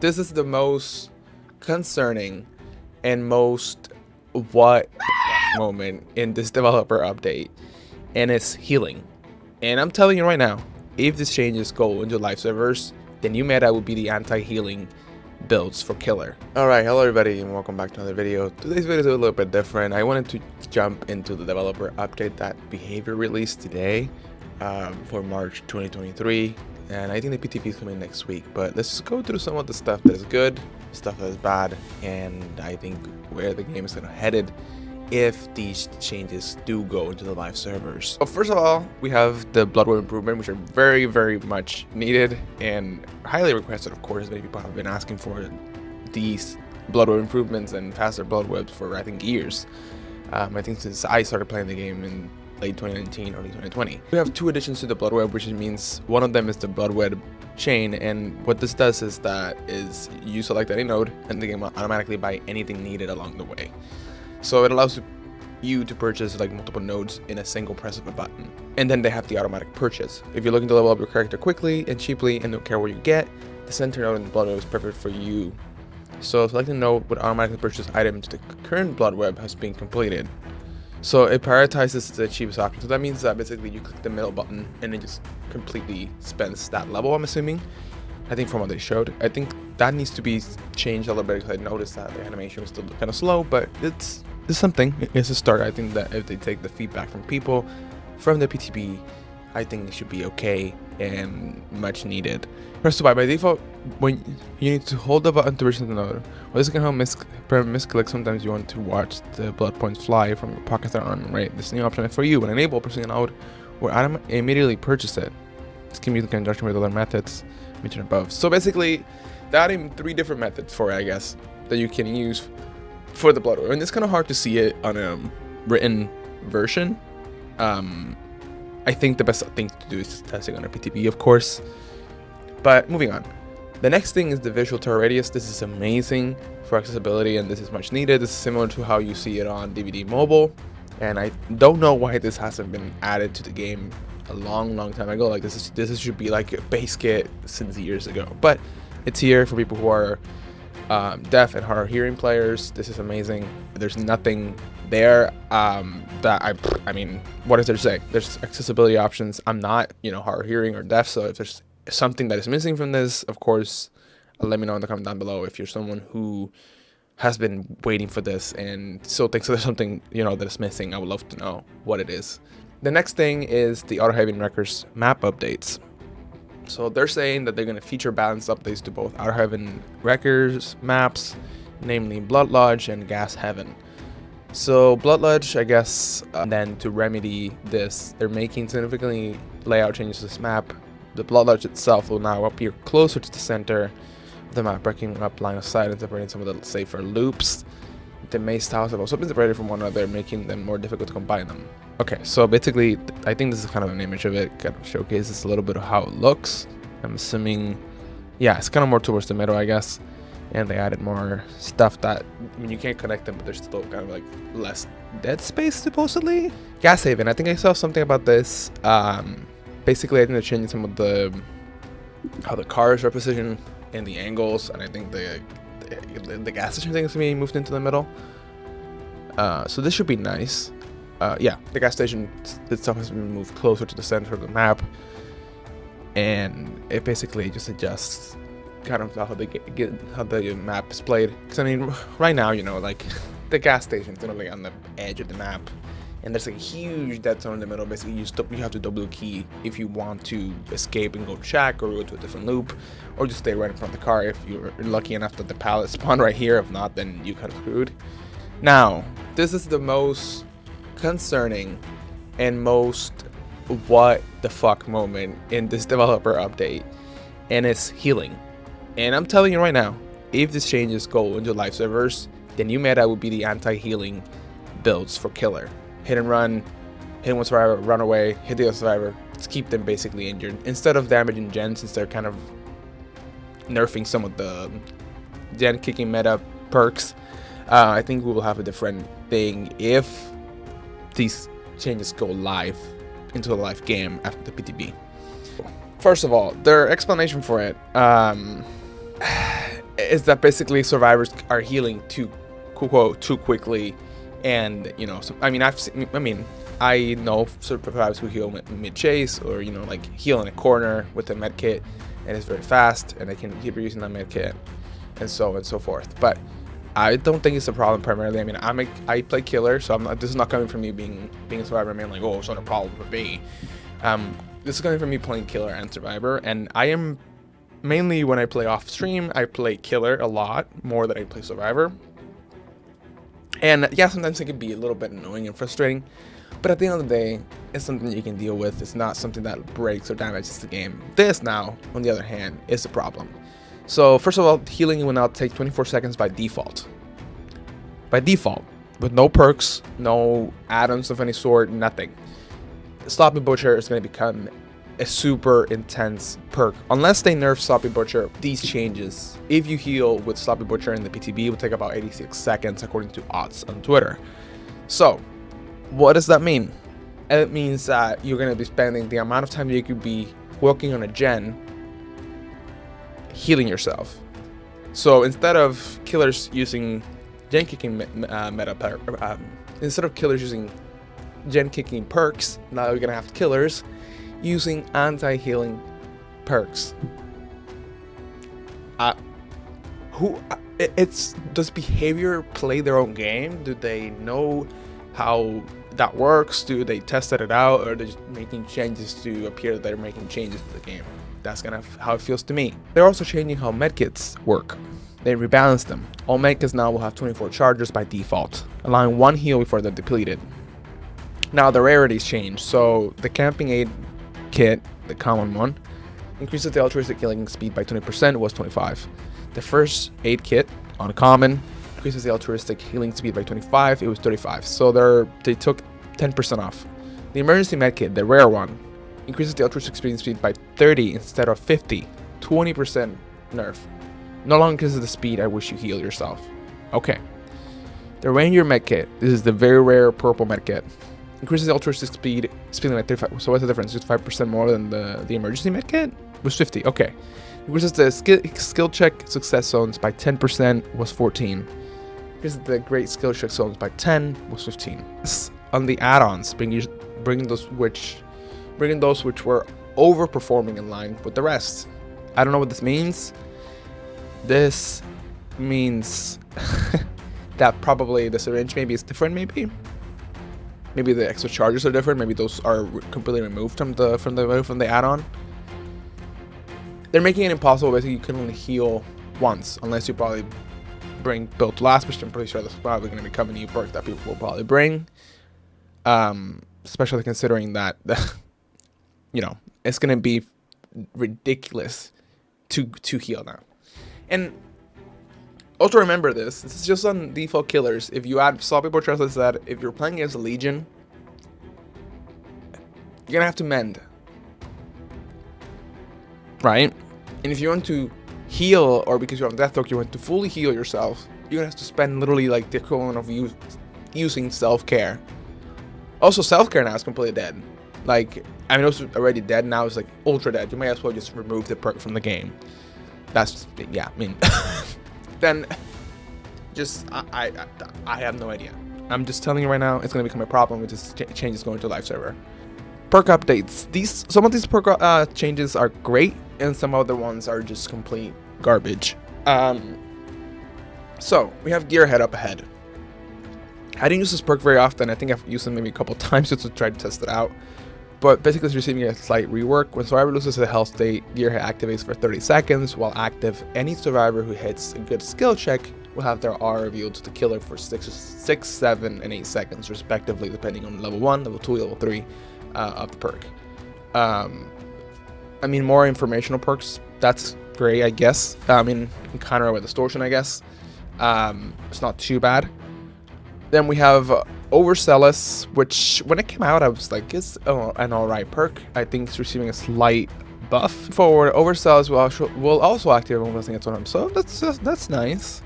This is the most concerning and most what moment in this developer update, and it's healing. And I'm telling you right now, if these changes go into live servers, the new meta will be the anti-healing builds for killer. Alright, hello everybody and welcome back to another video. Today's video is a little bit different. I wanted to jump into the developer update that behavior released today for March 2023, and I think the PTP is coming next week. But let's just go through some of the stuff that is good, stuff that is bad, and I think where the game is kind of headed if these changes do go into the live servers. So first of all, we have the blood web improvement, which are very, very much needed and highly requested. Of course, many people have been asking for these blood web improvements and faster blood webs for I think years. I think since I started playing the game in late 2019, early 2020. We have two additions to the blood web, which means one of them is the blood web chain, and what this does is that you select any node and the game will automatically buy anything needed along the way. So it allows you to purchase like multiple nodes in a single press of a button, and then they have the automatic purchase. If you're looking to level up your character quickly and cheaply and don't care where you get, the center node in the blood web is perfect for you. So selecting a node would automatically purchase items to the current blood web has been completed. So it prioritizes the cheapest option. So that means that basically you click the middle button and it just completely spends that level, I'm assuming. I think from what they showed. I think that needs to be changed a little bit because I noticed that the animation was still kind of slow, but it's something. It's a start. I think that if they take the feedback from people from the PTP, I think it should be okay and much needed. Press to buy. By default, when you need to hold the button to reach the node. Well, this can help misclick. Sometimes you want to watch the blood points fly from your pockets that aren't right. This new option is for you. When enabled, pressing a node will immediately purchase it. This can be in conjunction with other methods mentioned above. So basically, they're adding 3 different methods for it, I guess, that you can use for the blood web. And it's kind of hard to see it on a written version. I think the best thing to do is testing on a PTP, of course. But moving on. The next thing is the visual turret radius. This is amazing for accessibility and this is much needed. This is similar to how you see it on DBD mobile. And I don't know why this hasn't been added to the game a long time ago. Like this should be like a base kit since years ago. But it's here for people who are deaf and hard of hearing players. This is amazing. There's nothing there that I mean, what is there to say? There's accessibility options. I'm not, hard of hearing or deaf, so if there's something that is missing from this, of course, let me know in the comment down below. If you're someone who has been waiting for this and still thinks there's something that is missing, I would love to know what it is. The next thing is the Outer Records map updates. So they're saying that they're going to feature balanced updates to both Outer Heaven Records maps, namely Blood Lodge and Gas Heaven. So Blood Lodge, I guess, then to remedy this, they're making significantly layout changes to this map. The Blood Lodge itself will now appear closer to the center of the map, breaking up line of sight and separating some of the safer loops. The maze tiles have also been separated from one another, making them more difficult to combine them. Okay, so basically, I think this is kind of an image of it, kind of showcases a little bit of how it looks. I'm assuming, yeah, it's kind of more towards the middle, I guess. And they added more stuff that, you can't connect them, but there's still kind of like less dead space, supposedly. Gas Haven, I think I saw something about this. Basically, I think they're changing some of how the cars are positioned and the angles, and I think the gas station thing is being moved into the middle. So this should be nice. Yeah, the gas station itself has been moved closer to the center of the map, and it basically just adjusts kind of how the map is played. Because I mean, right now, like the gas station's literally on the edge of the map, and there's like a huge dead zone in the middle. Basically, you have to double key if you want to escape and go check or go to a different loop, or just stay right in front of the car if you're lucky enough that the pallet spawned right here. If not, then you kind of screwed. Now, this is the most concerning and most what the fuck moment in this developer update, and it's healing. And I'm telling you right now, if these changes go into live servers, the new meta will be the anti-healing builds for killer. Hit and run, hit one survivor, run away, hit the other survivor, to keep them basically injured. Instead of damaging gen, since they're kind of nerfing some of the gen kicking meta perks, I think we will have a different thing if these changes go live into the live game after the PTB. First of all, their explanation for it, is that basically survivors are healing too, quote, too quickly, and you know, so, I mean, I know survivors who heal mid chase, or you know, like heal in a corner with a medkit, and it's very fast, and they can keep using that medkit, and so on and so forth. But I don't think it's a problem primarily. I mean, I play killer, so this is not coming from me being a survivor. I mean, like, oh, it's not a problem for me. This is coming from me playing killer and survivor, and I am mainly, when I play off stream, I play killer a lot more than I play survivor. And yeah, sometimes it can be a little bit annoying and frustrating, but at the end of the day, it's something you can deal with. It's not something that breaks or damages the game. This now, on the other hand, is a problem. So first of all, healing will now take 24 seconds by default. By default, with no perks, no add-ons of any sort, nothing. Sloppy Butcher is going to become a super intense perk. Unless they nerf Sloppy Butcher, these changes, if you heal with Sloppy Butcher in the PTB, will take about 86 seconds according to odds on Twitter. So what does that mean? It means that you're going to be spending the amount of time you could be working on a gen healing yourself. So instead of killers using gen kicking instead of killers using gen kicking perks, now you're gonna have killers using anti-healing perks. Does behavior play their own game? Do they know how that works? Do they tested it out, or are they just making changes to appear that they're making changes to the game? That's kind of how it feels to me. They're also changing how medkits work. They rebalance them. All medkits now will have 24 charges by default, allowing one heal before they're depleted. Now the rarities change. So the camping aid kit, the common one, increases the altruistic healing speed by 20%, was 25. The first aid kit, uncommon, increases the altruistic healing speed by 25, it was 35. So they took 10% off. The emergency medkit, the rare one, increases the altruistic speed by 30 instead of 50, 20% nerf. No longer increases the speed at which you heal yourself. Okay. The Ranger medkit, this is the very rare purple medkit, increases the altruistic speed by 35. So what's the difference? Just 5% more than the emergency medkit? It was 50. Okay. Increases the skill check success zones by 10%, was 14. Increases the great skill check zones by 10, was 15. On the add-ons, bringing those which were overperforming in line with the rest. I don't know what this means. This means that probably the syringe maybe is different. Maybe the extra charges are different. Maybe those are completely removed from the add-on. They're making it impossible. Basically, you can only heal once, unless you probably bring build to last, which I'm pretty sure that's probably going to become a new perk that people will probably bring. Especially considering that you know, it's going to be ridiculous to heal now. And also remember this is just on default killers. If you add Sloppy Butcher, as I said, if you're playing against a Legion, you're gonna have to mend, right? And if you want to heal, or because you're on Deathstroke, you want to fully heal yourself, you're gonna have to spend literally like the equivalent of using self-care. Also, self-care now is completely dead. Like, I mean, it's already dead now. It's like ultra dead. You might as well just remove the perk from the game. That's, yeah, I mean, then just, I have no idea. I'm just telling you right now, it's going to become a problem with this changes going to live server. Perk updates. Some of these perk changes are great, and some other ones are just complete garbage. So, we have Gearhead up ahead. I didn't use this perk very often. I think I've used it maybe a couple times just to try to test it out. But basically, it's receiving a slight rework. When survivor loses a health state, Gearhead activates for 30 seconds. While active, any survivor who hits a good skill check will have their R revealed to the killer for 6, 7, and 8 seconds, respectively, depending on level 1, level 2, level 3 of the perk. I mean, more informational perks, that's great, I guess. I mean, counter with distortion, I guess. It's not too bad. Then we have Overzealous, which when it came out, I was like, it's an alright perk. I think it's receiving a slight buff. Forward, Overzealous will also activate when pressing its on, so that's nice.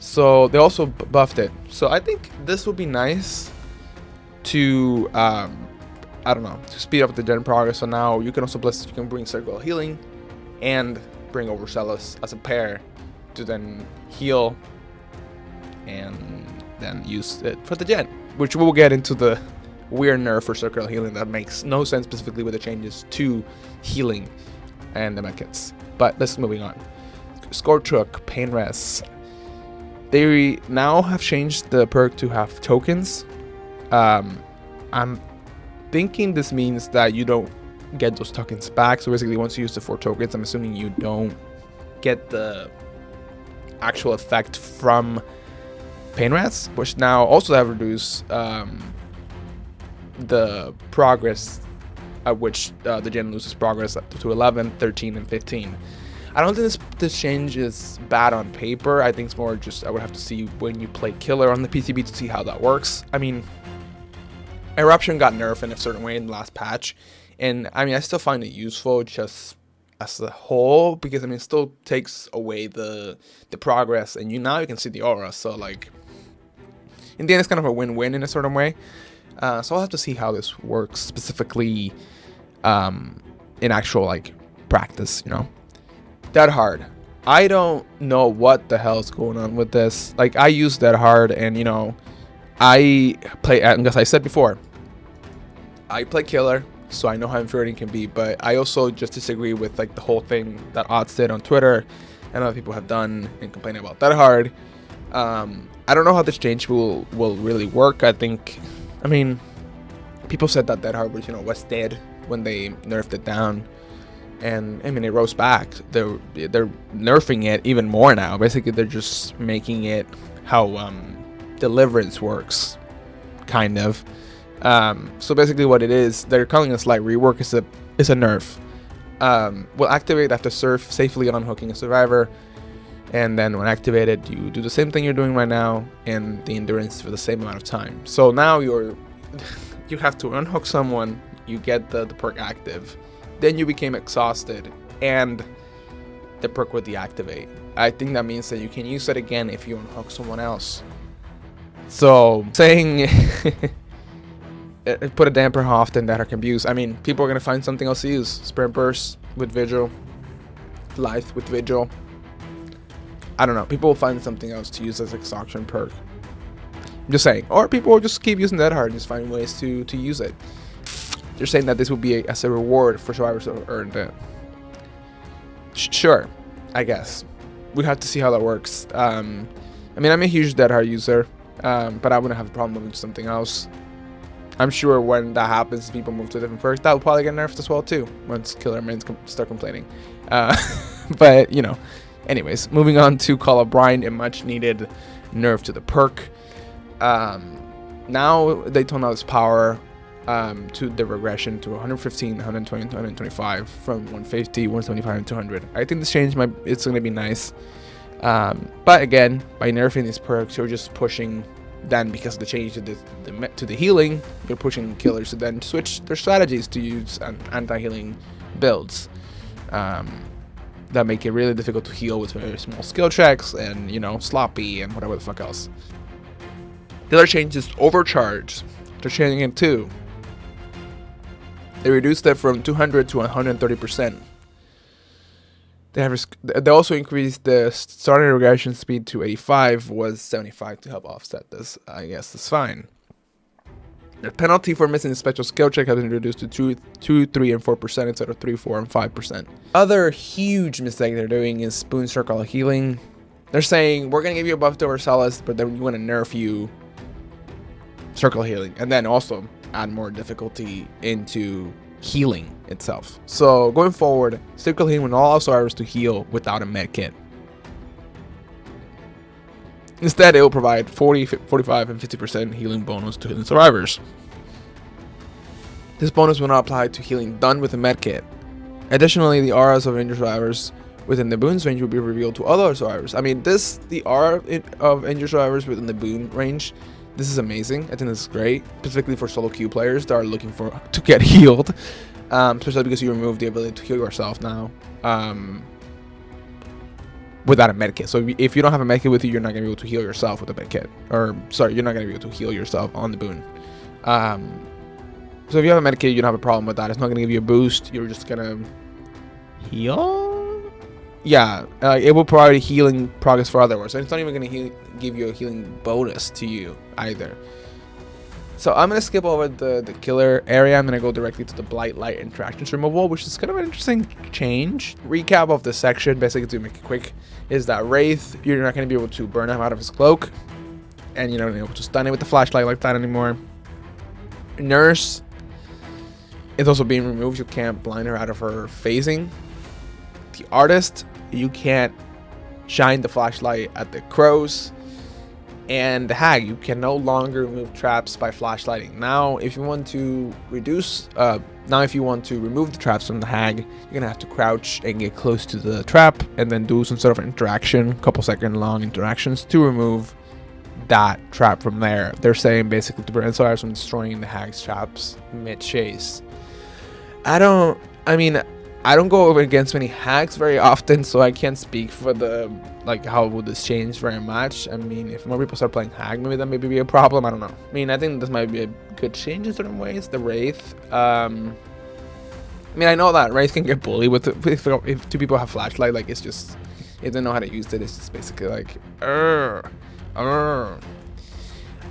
So they also buffed it. So I think this would be nice to I don't know, to speed up the gen progress. So now you can also bring Circle Healing and bring Overzealous as a pair to then heal and then use it for the gen, which we'll get into the weird nerf for circular healing that makes no sense specifically with the changes to healing and the medkits. But let's moving on. Scorch Hook, Pain Rest. They now have changed the perk to have tokens. I'm thinking this means that you don't get those tokens back. So basically, once you use the 4 tokens, I'm assuming you don't get the actual effect from Pain Rest, which now also have reduced the progress at which the gen loses progress up to 11, 13, and 15. I don't think this change is bad on paper. I think it's more just I would have to see when you play killer on the PCB to see how that works. I mean, Eruption got nerfed in a certain way in the last patch, and I mean I still find it useful just as a whole, because I mean it still takes away the progress, and now you can see the aura. So like in the end, it's kind of a win-win in a certain way. So I'll have to see how this works specifically in actual like practice, you know. Dead Hard. I don't know what the hell is going on with this. Like, I use Dead Hard, and you know, I play, as I said before, I play killer, so I know how infuriating can be. But I also just disagree with like the whole thing that Odds did on Twitter, and other people have done and complaining about Dead Hard. I don't know how this change will really work. I mean, people said that Dead Hard was, you know, was dead when they nerfed it down. And I mean, it rose back. They're nerfing it even more now. Basically, they're just making it how Deliverance works, kind of. So basically, what it is, they're calling a slight rework. Is a nerf. Will activate after safely unhooking a survivor, and then when activated, you do the same thing you're doing right now, and the endurance for the same amount of time. So now you have to unhook someone. You get the perk active. Then you became exhausted, and the perk would deactivate. I think that means that you can use it again if you unhook someone else. So saying put a damper how often that can be used. I mean, people are gonna find something else to use. Sprint Burst with Vigil, Life with Vigil. I don't know. People will find something else to use as exhaustion perk. I'm just saying, or people will just keep using Dead Hard and just find ways to use it. They're saying that this will be as a reward for survivors who earned it. Sure, I guess. We have to see how that works. I mean, I'm a huge Dead Hard user, but I wouldn't have a problem moving to something else. I'm sure when that happens, people move to different perks. That will probably get nerfed as well too, once killer mains start complaining. But, you know, anyways, moving on to Call of Brine, a much needed nerf to the perk. Now they tone out its power to the regression to 115, 120, 125 from 150, 175, and 200. I think this change it's going to be nice. But again, by nerfing these perks, you're just pushing. Then, because of the change to the healing, you're pushing killers to then switch their strategies to use anti-healing builds that make it really difficult to heal with very small skill checks and, you know, sloppy and whatever the fuck else. The other change is Overcharge. They're changing it too. They reduced it from 200 to 130%. They also increased the starting regression speed to 85, was 75 to help offset this. I guess that's fine. The penalty for missing a special skill check has been reduced to 2, 3, and 4% instead of 3, 4, and 5%. Other huge mistake they're doing is Spoon Circle Healing. They're saying, we're going to give you a buff to Versailles, but then we want to nerf you Circle Healing. And then also add more difficulty into healing itself. So going forward, Circle Healing will allow survivors to heal without a med kit. Instead, it will provide 40, 45, and 50% healing bonus to healing survivors. This bonus will not apply to healing done with a med kit. Additionally, the auras of injured survivors within the boon's range will be revealed to other survivors. I mean, the aura of injured survivors within the boon range, this is amazing. I think this is great, specifically for solo queue players that are looking to get healed, especially because you remove the ability to heal yourself now without a medkit. So if you don't have a medkit with you, you're not gonna be able to heal yourself with a medkit. Or sorry, you're not gonna be able to heal yourself on the boon. So if you have a medkit, you don't have a problem with that. It's not gonna give you a boost. You're just gonna heal. yeah, it will provide healing progress for others. So it's not even going to give you a healing bonus to you either. So I'm going to skip over the killer area. I'm going to go directly to the Blight Light interactions removal, which is kind of an interesting change. Recap of this section, basically to make it quick, is that Wraith, you're not going to be able to burn him out of his cloak. And you're not going to be able to stun it with the flashlight like that anymore. Nurse is also being removed. You can't blind her out of her phasing. The Artist, you can't shine the flashlight at the crows. And the Hag, you can no longer remove traps by flashlighting. Now, if you want to if you want to remove the traps from the Hag, you're gonna have to crouch and get close to the trap, and then do some sort of interaction, couple second long interactions to remove that trap from there. They're saying basically to prevent players from destroying the Hag's traps mid-chase. I don't go over against many Hags very often, so I can't speak for the how would this change very much. I mean, if more people start playing Hag, maybe that may be a problem. I don't know. I mean, I think this might be a good change in certain ways. The Wraith, I mean, I know that Wraith can get bullied with if two people have flashlight. Like, it's just, if they know how to use it, it's just basically like I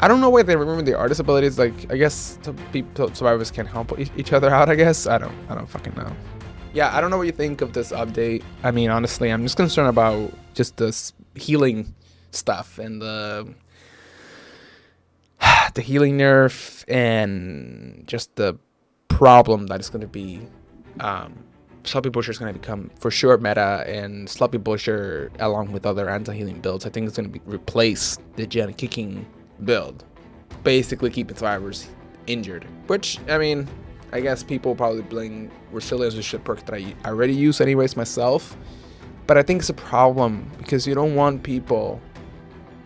don't know why they remember the Artist abilities. Like, I guess survivors can help each other out, I guess. I don't fucking know. Yeah, I don't know what you think of this update. I mean, honestly, I'm just concerned about just this healing stuff and the healing nerf and just the problem that is going to be Sloppy Butcher is going to become for sure meta, and Sloppy Butcher along with other anti-healing builds, I think it's going to replace the gen kicking build, basically keeping survivors injured, which, I mean, I guess people probably blame Resilience, which is a perk that I already use anyways myself. But I think it's a problem because you don't want people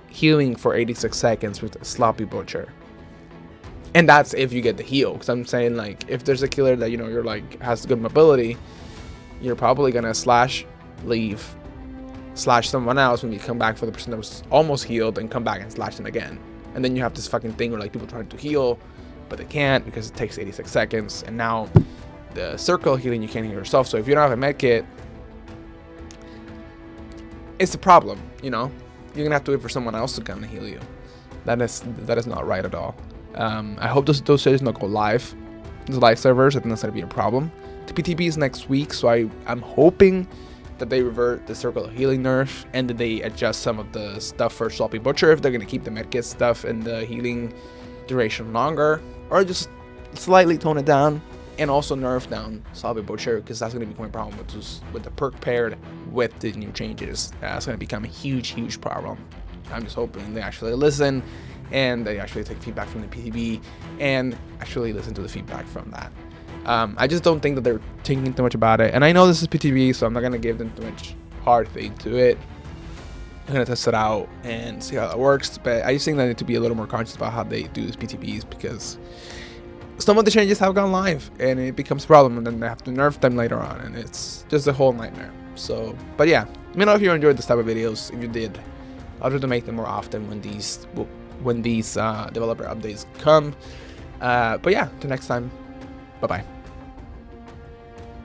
healing for 86 seconds with a Sloppy Butcher. And that's if you get the heal. Because I'm saying, like, if there's a killer that, you're like, has good mobility, you're probably going to slash, leave, slash someone else when you come back for the person that was almost healed and come back and slash them again. And then you have this fucking thing where, like, people trying to heal, but they can't because it takes 86 seconds. And now the circle healing, you can't heal yourself. So if you don't have a medkit, it's a problem, You're gonna have to wait for someone else to come and heal you. That is not right at all. I hope those changes not go live. The live servers, I think that's gonna be a problem. The PTB is next week, so I'm hoping that they revert the circle of healing nerf and that they adjust some of the stuff for Sloppy Butcher if they're gonna keep the medkit stuff and the healing duration longer, or just slightly tone it down and also nerf down Sloppy Butcher, because that's going to become a problem with the perk paired with the new changes. That's going to become a huge problem. I'm just hoping they actually listen and they actually take feedback from the PTB and actually listen to the feedback from that. I just don't think that they're thinking too much about it, and I know this is PTB, so I'm not going to give them too much hard thing to it. I'm going to test it out and see how that works, but I just think that I need to be a little more conscious about how they do these PTBs, because some of the changes have gone live and it becomes a problem, and then they have to nerf them later on, and it's just a whole nightmare. So, but yeah, let me know if you enjoyed this type of videos. If you did, I'll try to make them more often when these developer updates come. But yeah, till next time, bye bye.